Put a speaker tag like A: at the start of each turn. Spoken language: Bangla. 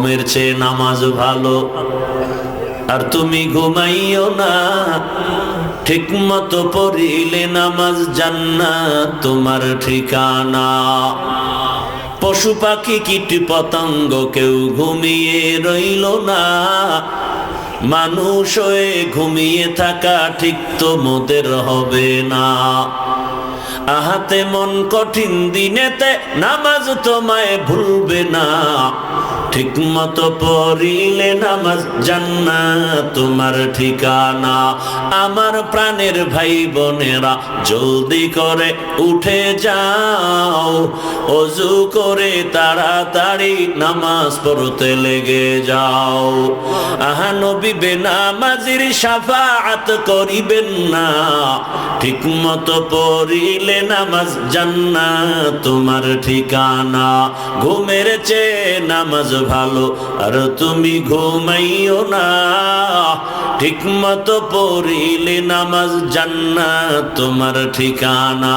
A: ঘুমের চেয়ে নামাজ ভালো। আর তুমি ঘুমাইও না, ঠিক মতো পড়িলে নামাজ জান্নাত তোমার ঠিকানা। পশু পাখি কীট পতঙ্গ কেউ ঘুমিয়ে রইল না, মানুষ হয়ে ঘুমিয়ে থাকা ঠিক তোমাদের হবে না। আহাতে মন কঠিন দিনেতে নামাজ তোমায় ভুলবে না, ঠিক মতো পড়িলে নামাজ জান্নাত তোমার ঠিকানা। আমার প্রাণের ভাই বোনেরা জলদি করে উঠে যাও, ওযু করে তাড়াতাড়ি নামাজ পড়তে লেগে যাও। আহা নবী বেনামাজির শাফাআত করিবেন না, ঠিক মতো পড়িলে নামাজ জান্নাত তোমার ঠিকানা। ঘুমের চেয়ে নামাজ ভালো, আর তুমি ঘুমাইও না, ঠিক মতো পড়িলে নামাজ জান্নাত তোমার ঠিকানা।